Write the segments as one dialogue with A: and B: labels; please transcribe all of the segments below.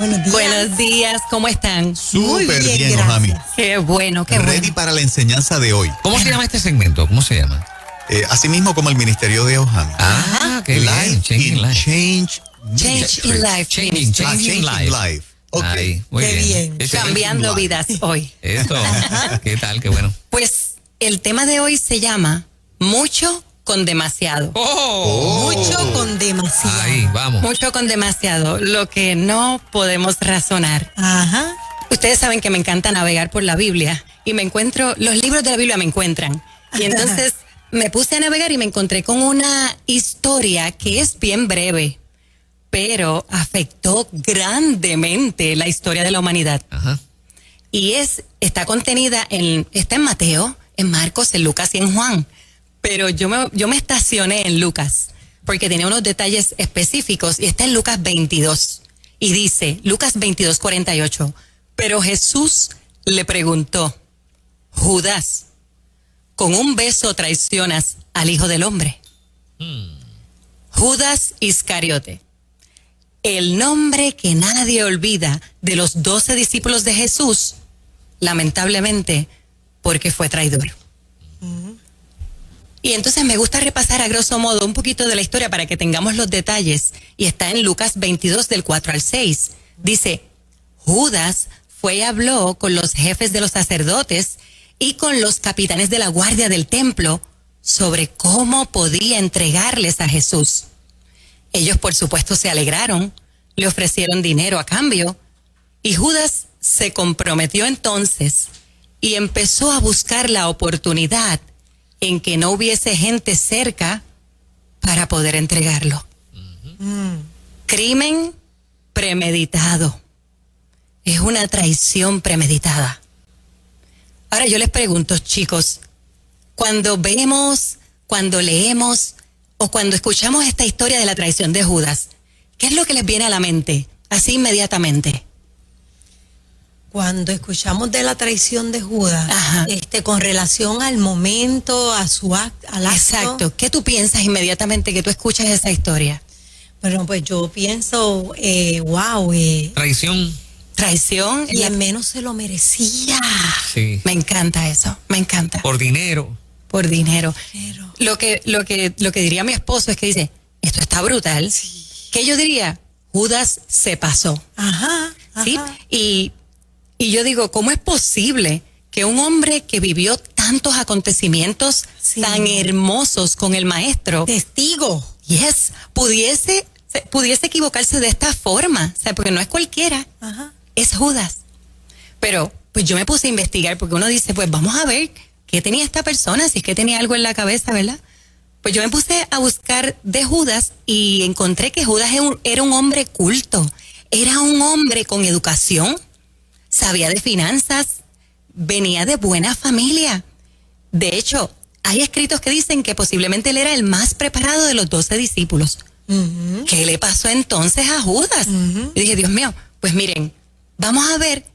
A: Buenos días.
B: Buenos días, ¿cómo están?
A: Muy
C: Súper
A: bien,
C: bien,
A: gracias.
C: Ohami.
B: Qué bueno, qué
C: Ready
B: bueno.
C: para la enseñanza de hoy.
D: ¿Cómo se llama este segmento? ¿Cómo se llama?
C: Asimismo como el ministerio de Ohami.
D: Qué bien.
C: Life
D: Changing
C: in
D: Life.
C: Change
B: Change in Life.
D: Changing
C: Changing
D: Life.
C: Life. Ok.
D: Ahí, muy
A: Qué bien.
D: Ese es
B: Cambiando
C: Life.
B: vidas hoy.
D: Esto. ¿Qué tal? Qué bueno.
B: Pues el tema de hoy se llama Mucho con demasiado.
A: Mucho con demasiado.
D: Ahí, vamos.
B: Mucho con demasiado, lo que no podemos razonar.
A: Ajá.
B: Ustedes saben que me encanta navegar por la Biblia y los libros de la Biblia me encuentran. Y entonces me puse a navegar y me encontré con una historia que es bien breve, pero afectó grandemente la historia de la humanidad.
D: Ajá.
B: Y está contenida está en Mateo, en Marcos, en Lucas y en Juan. Pero yo me estacioné en Lucas, porque tenía unos detalles específicos, y está en Lucas 22. Y dice, Lucas 22:48, pero Jesús le preguntó, Judas, ¿con un beso traicionas al Hijo del Hombre? Judas Iscariote, el nombre que nadie olvida de los 12 discípulos de Jesús, lamentablemente, porque fue traidor. Y entonces me gusta repasar a grosso modo un poquito de la historia para que tengamos los detalles. Y está en Lucas 22 del 4 al 6. Dice, Judas fue y habló con los jefes de los sacerdotes y con los capitanes de la guardia del templo sobre cómo podía entregarles a Jesús. Ellos por supuesto se alegraron, le ofrecieron dinero a cambio y Judas se comprometió entonces y empezó a buscar la oportunidad en que no hubiese gente cerca para poder entregarlo. Crimen premeditado. Es una traición premeditada. Ahora yo les pregunto, chicos, cuando vemos, cuando leemos o cuando escuchamos esta historia de la traición de Judas, ¿qué es lo que les viene a la mente así inmediatamente?
A: Cuando escuchamos de la traición de Judas,
B: Ajá.
A: con relación al momento, al acto.
B: Exacto. ¿Qué tú piensas inmediatamente que tú escuchas esa historia?
A: Bueno, pues yo pienso, wow,
D: Traición.
B: Traición.
A: y al menos se lo merecía.
D: Sí.
B: Me encanta eso, me encanta.
D: Por dinero.
B: Por dinero.
A: Pero-
B: Lo que diría mi esposo es que dice, esto está brutal.
A: Sí.
B: ¿Qué yo diría? Judas se pasó.
A: Ajá.
B: ¿Sí?
A: Ajá.
B: Y yo digo, ¿cómo es posible que un hombre que vivió tantos acontecimientos
A: Sí.
B: tan hermosos con el maestro,
A: Testigo.
B: pudiese equivocarse de esta forma? O sea, porque no es cualquiera,
A: Ajá.
B: es Judas. Pero pues yo me puse a investigar porque uno dice, pues vamos a ver qué tenía esta persona, si es que tenía algo en la cabeza, ¿verdad? Pues yo me puse a buscar de Judas y encontré que Judas era un hombre culto, era un hombre con educación, sabía de finanzas, venía de buena familia. De hecho, hay escritos que dicen que posiblemente él era el más preparado de los 12 discípulos.
A: Ujú.
B: ¿Qué le pasó entonces a Judas?
A: Ujú.
B: Y dije, Dios mío, pues miren, vamos a ver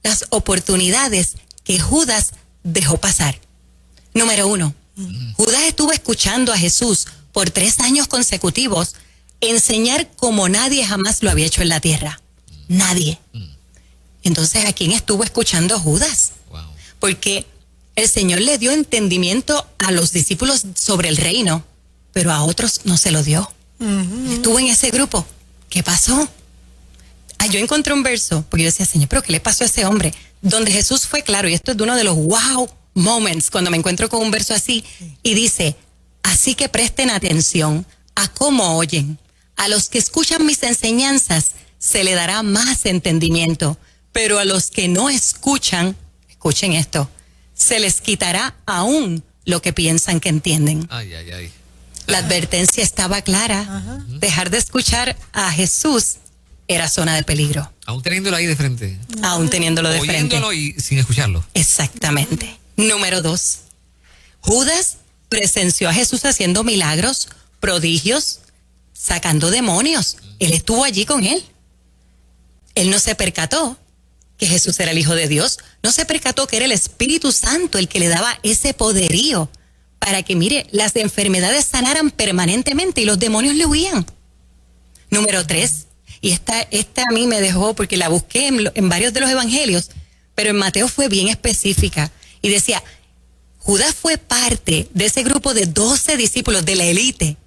B: las oportunidades que Judas dejó pasar. Número 1, Judas estuvo escuchando a Jesús por 3 años consecutivos enseñar como nadie jamás lo había hecho en la tierra. Nadie. Entonces, ¿a quién estuvo escuchando Judas?
D: Wow.
B: Porque el Señor le dio entendimiento a los discípulos sobre el reino, pero a otros no se lo dio. Estuvo en ese grupo. ¿Qué pasó? Yo encontré un verso, porque yo decía, Señor, ¿pero qué le pasó a ese hombre? Donde Jesús fue claro, y esto es de uno de los wow moments, cuando me encuentro con un verso así, y dice, así que presten atención a cómo oyen. A los que escuchan mis enseñanzas se le dará más entendimiento, pero a los que no escuchan, escuchen esto, se les quitará aún lo que piensan que entienden.
D: Ay, ay, ay.
B: La advertencia estaba clara.
A: Ajá.
B: Dejar de escuchar a Jesús era zona de peligro,
D: Aún teniéndolo ahí de frente.
B: aún teniéndolo de frente.
D: Oyéndolo y sin escucharlo.
B: Exactamente. Número 2. Judas presenció a Jesús haciendo milagros, prodigios, sacando demonios. Él estuvo allí con él. Él no se percató que Jesús era el Hijo de Dios. No se percató que era el Espíritu Santo el que le daba ese poderío para que, mire, las enfermedades sanaran permanentemente y los demonios le huían. Número 3, Y esta a mí me dejó, porque la busqué en varios de los evangelios, pero en Mateo fue bien específica. Y decía, Judas fue parte de ese grupo de 12 discípulos de la élite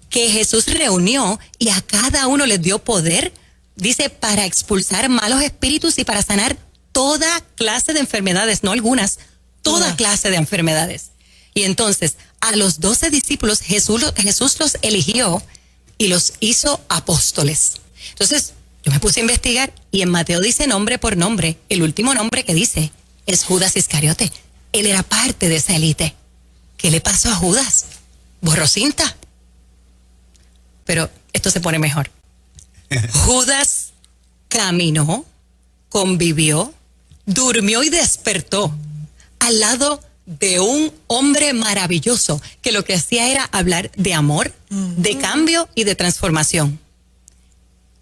B: que Jesús reunió y a cada uno les dio poder, dice, para expulsar malos espíritus y para sanar toda clase de enfermedades, no algunas, toda clase de enfermedades. Y entonces, a los 12 discípulos Jesús los eligió y los hizo apóstoles. Entonces, yo me puse a investigar y en Mateo dice nombre por nombre. El último nombre que dice es Judas Iscariote. Él era parte de esa élite. ¿Qué le pasó a Judas? Borró cinta. Pero esto se pone mejor. Judas caminó, convivió, durmió y despertó al lado de un hombre maravilloso que lo que hacía era hablar de amor, de cambio y de transformación.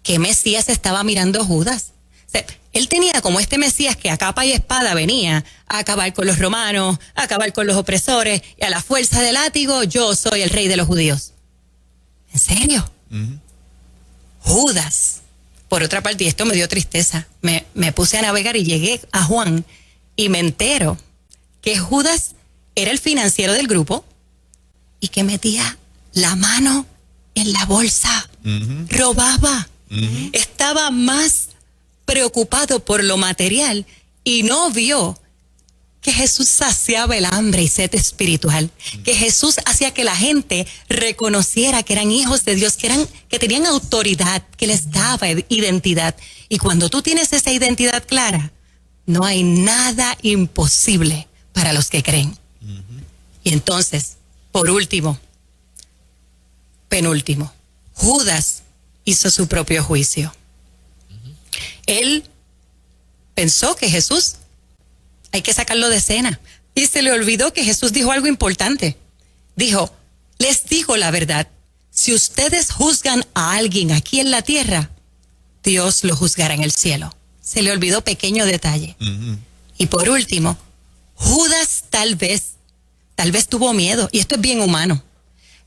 B: ¿Qué Mesías estaba mirando Judas? O sea, él tenía como este Mesías que a capa y espada venía a acabar con los romanos, a acabar con los opresores, y a la fuerza del látigo, yo soy el rey de los judíos. ¿En serio? Judas. Por otra parte, y esto me dio tristeza, me puse a navegar y llegué a Juan y me entero que Judas era el financiero del grupo y que metía la mano en la bolsa, robaba, estaba más preocupado por lo material y no vio que Jesús saciaba el hambre y sed espiritual, que Jesús hacía que la gente reconociera que eran hijos de Dios, que tenían autoridad, que les daba identidad. Y cuando tú tienes esa identidad clara, no hay nada imposible para los que creen. Y entonces, por último, penúltimo, Judas hizo su propio juicio. Él pensó que Jesús hay que sacarlo de escena. Y se le olvidó que Jesús dijo algo importante. Dijo, les digo la verdad, si ustedes juzgan a alguien aquí en la tierra, Dios lo juzgará en el cielo. Se le olvidó pequeño detalle. Y por último, Judas tal vez tuvo miedo, y esto es bien humano.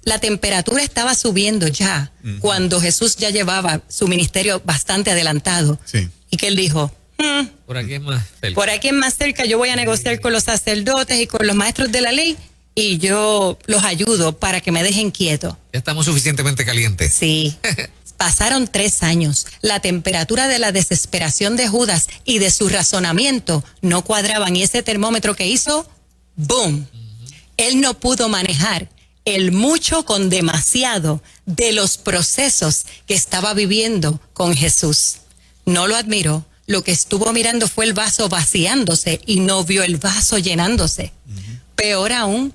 B: La temperatura estaba subiendo ya, cuando Jesús ya llevaba su ministerio bastante adelantado. Sí. Y que él dijo,
D: por aquí es más cerca.
B: Por aquí es más cerca, yo voy a negociar con los sacerdotes y con los maestros de la ley y yo los ayudo para que me dejen quieto.
D: Ya estamos suficientemente calientes.
B: Sí. Pasaron 3 años. La temperatura de la desesperación de Judas y de su razonamiento no cuadraban y ese termómetro que hizo, ¡boom! Él no pudo manejar el mucho con demasiado de los procesos que estaba viviendo con Jesús. No lo admiró. Lo que estuvo mirando fue el vaso vaciándose y no vio el vaso llenándose. Peor aún,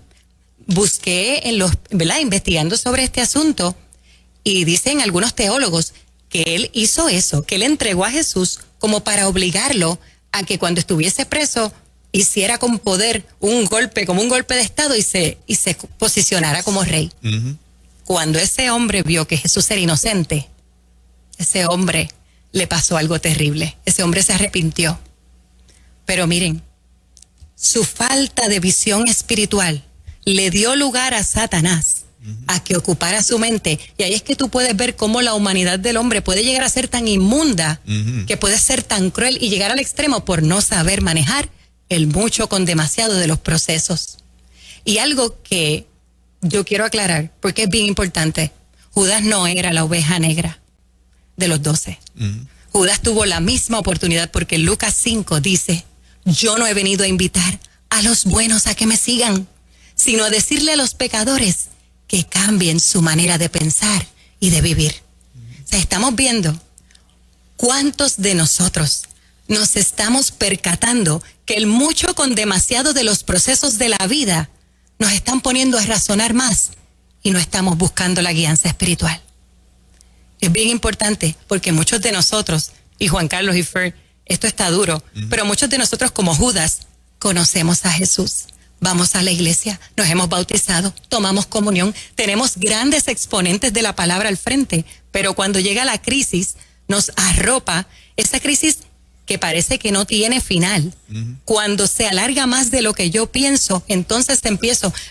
B: busqué investigando sobre este asunto y dicen algunos teólogos que él hizo eso, que él entregó a Jesús como para obligarlo a que cuando estuviese preso hiciera con poder un golpe, como un golpe de estado y se posicionara como rey. Cuando ese hombre vio que Jesús era inocente, ese hombre le pasó algo terrible. Ese hombre se arrepintió. Pero miren, su falta de visión espiritual le dio lugar a Satanás a que ocupara su mente. Y ahí es que tú puedes ver cómo la humanidad del hombre puede llegar a ser tan inmunda, que puede ser tan cruel y llegar al extremo por no saber manejar el mucho con demasiado de los procesos. Y algo que yo quiero aclarar, porque es bien importante, Judas no era la oveja negra de los 12. Judas tuvo la misma oportunidad porque en Lucas 5 dice, yo no he venido a invitar a los buenos a que me sigan, sino a decirle a los pecadores que cambien su manera de pensar y de vivir. O sea, estamos viendo cuántos de nosotros nos estamos percatando que el mucho con demasiado de los procesos de la vida nos están poniendo a razonar más y no estamos buscando la guianza espiritual. Es bien importante porque muchos de nosotros, y Juan Carlos y Fer, esto está duro, pero muchos de nosotros como Judas conocemos a Jesús. Vamos a la iglesia, nos hemos bautizado, tomamos comunión, tenemos grandes exponentes de la palabra al frente, pero cuando llega la crisis, nos arropa esa crisis que parece que no tiene final. Cuando se alarga más de lo que yo pienso, entonces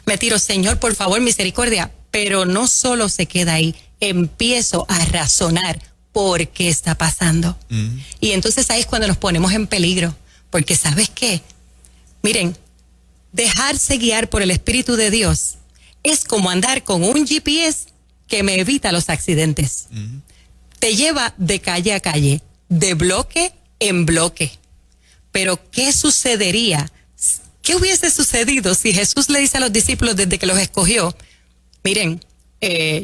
B: me tiro, Señor, por favor, misericordia, pero no solo se queda ahí. Empiezo a razonar por qué está pasando.
C: Mm.
B: Y entonces ahí es cuando nos ponemos en peligro, porque ¿sabes qué? Miren, dejarse guiar por el Espíritu de Dios es como andar con un GPS que me evita los accidentes.
C: Mm.
B: Te lleva de calle a calle, de bloque en bloque. Pero ¿qué sucedería? ¿Qué hubiese sucedido si Jesús le dice a los discípulos desde que los escogió, miren,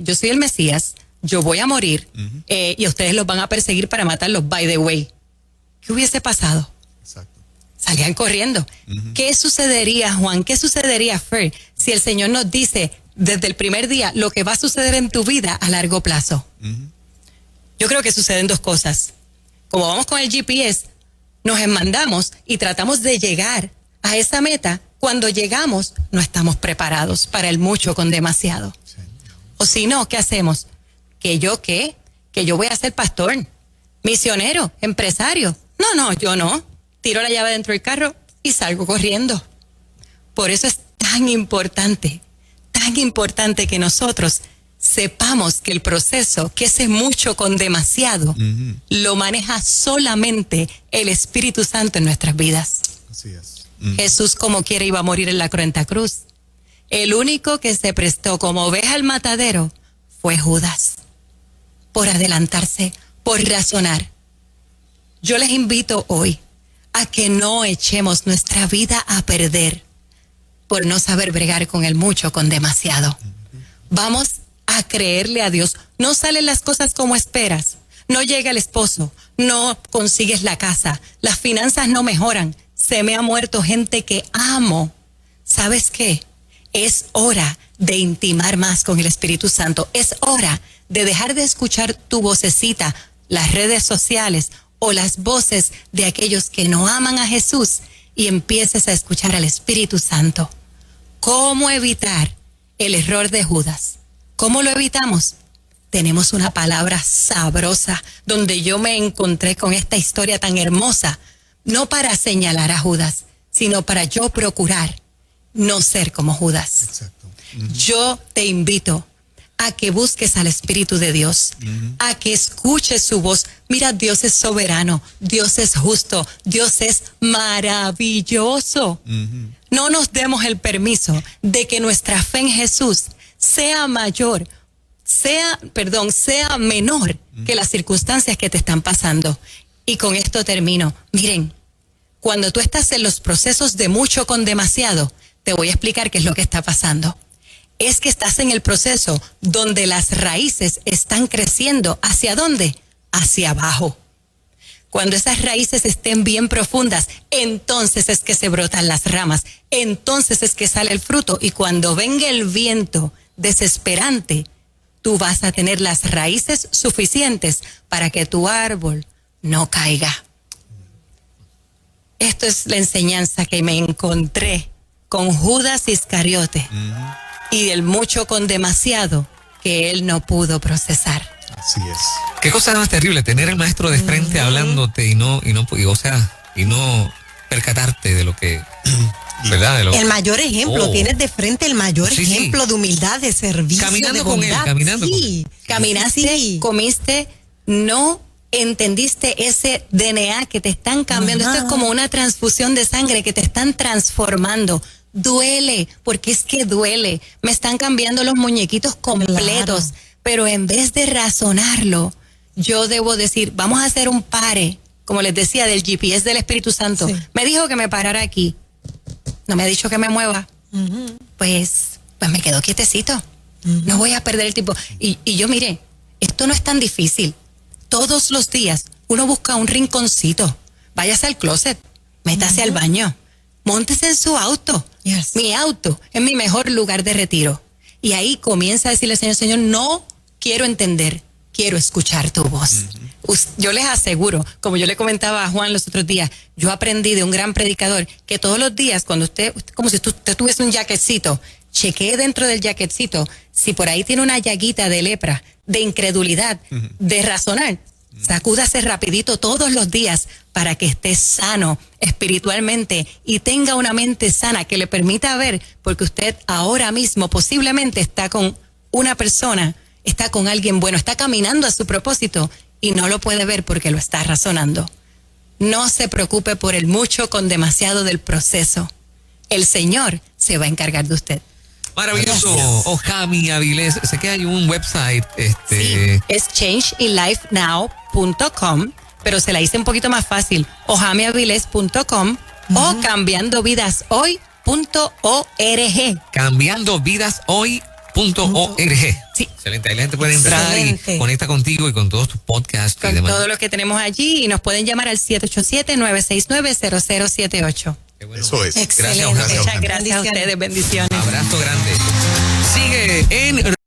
B: yo soy el Mesías, yo voy a morir, y ustedes los van a perseguir para matarlos, by the way? ¿Qué hubiese pasado?
C: Exacto.
B: Salían corriendo. ¿Qué sucedería, Juan? ¿Qué sucedería, Fer, si el Señor nos dice desde el primer día lo que va a suceder en tu vida a largo plazo? Yo creo que suceden dos cosas. Como vamos con el GPS, nos enmandamos y tratamos de llegar a esa meta. Cuando llegamos, no estamos preparados para el mucho con demasiado.
C: Sí.
B: O si no, ¿qué hacemos? ¿Que yo qué? Que yo voy a ser pastor, misionero, empresario. No, yo no. Tiro la llave dentro del carro y salgo corriendo. Por eso es tan importante que nosotros sepamos que el proceso, que ese mucho con demasiado, lo maneja solamente el Espíritu Santo en nuestras vidas.
C: Así es.
B: Jesús, como quiera, iba a morir en la cruenta cruz. El único que se prestó como oveja al matadero fue Judas, por adelantarse, por razonar. Yo les invito hoy a que no echemos nuestra vida a perder por no saber bregar con el mucho, con demasiado. Vamos a creerle a Dios. No salen las cosas como esperas. No llega el esposo. No consigues la casa. Las finanzas no mejoran. Se me ha muerto gente que amo. ¿Sabes qué? Es hora de intimar más con el Espíritu Santo. Es hora de dejar de escuchar tu vocecita, las redes sociales o las voces de aquellos que no aman a Jesús y empieces a escuchar al Espíritu Santo. ¿Cómo evitar el error de Judas? ¿Cómo lo evitamos? Tenemos una palabra sabrosa donde yo me encontré con esta historia tan hermosa, no para señalar a Judas, sino para yo procurar no ser como Judas.
C: Exacto.
B: Yo te invito a que busques al Espíritu de Dios, a que escuches su voz. Mira, Dios es soberano, Dios es justo, Dios es maravilloso. No nos demos el permiso de que nuestra fe en Jesús sea menor que las circunstancias que te están pasando. Y con esto termino. Miren, cuando tú estás en los procesos de mucho con demasiado, te voy a explicar qué es lo que está pasando. Es que estás en el proceso donde las raíces están creciendo. ¿Hacia dónde? Hacia abajo. Cuando esas raíces estén bien profundas, entonces es que se brotan las ramas, entonces es que sale el fruto. Y cuando venga el viento desesperante, tú vas a tener las raíces suficientes para que tu árbol no caiga. Esto es la enseñanza que me encontré con Judas Iscariote y el mucho con demasiado que él no pudo procesar.
C: Así es.
D: Qué cosa más terrible tener al maestro de frente hablándote y no percatarte de lo que, ¿verdad? De lo,
A: El mayor ejemplo, tienes de frente el mayor
D: Sí,
A: ejemplo de humildad, de servicio,
D: Caminando
A: de
D: con él,
A: bondad.
D: caminando con
A: Sí.
B: Caminaste,
A: Sí.
B: comiste, no entendiste ese DNA que te están cambiando.
A: Ajá.
B: Esto es como una transfusión de sangre que te están transformando. Duele, porque es que duele. Me están cambiando los muñequitos completos.
A: Claro.
B: Pero en vez de razonarlo, yo debo decir, vamos a hacer un pare, como les decía, del GPS del Espíritu Santo.
A: Sí.
B: Me dijo que me parara aquí. No me ha dicho que me mueva. Pues me quedo quietecito. No voy a perder el tiempo. Y yo, mire, esto no es tan difícil. Todos los días uno busca un rinconcito. Váyase al closet, métase al baño, móntese en su auto.
A: Yes.
B: Mi auto es mi mejor lugar de retiro. Y ahí comienza a decirle al Señor, Señor, no quiero entender, quiero escuchar tu voz. Yo les aseguro, como yo le comentaba a Juan los otros días, yo aprendí de un gran predicador que todos los días, cuando usted, como si usted tuviese un jaquecito, chequee dentro del jaquecito, si por ahí tiene una llaguita de lepra, de incredulidad, de razonar, sacúdase rapidito todos los días para que esté sano espiritualmente y tenga una mente sana que le permita ver, porque usted ahora mismo posiblemente está con una persona, está con alguien bueno, está caminando a su propósito y no lo puede ver porque lo está razonando. No se preocupe por el mucho con demasiado del proceso. El Señor se va a encargar de usted.
D: Maravilloso. Ojami Avilés. Sé que hay un website.
B: Sí, es changeinlifenow.com, pero se la hice un poquito más fácil. ojamiavilés.com o cambiandovidashoy.org.
D: Cambiandovidashoy.org.
B: Sí.
D: Excelente. Ahí la gente puede entrar
A: Excelente.
D: y conecta contigo y con todos tus podcasts y
B: Con
D: demás.
B: todo lo que tenemos allí y nos pueden llamar al 787-969-0078.
D: Qué bueno.
C: Eso es.
A: Excelente.
D: Gracias,
B: Muchas
C: Ojami.
B: gracias a ustedes. Bendiciones.
D: Abrazo grande. Sigue en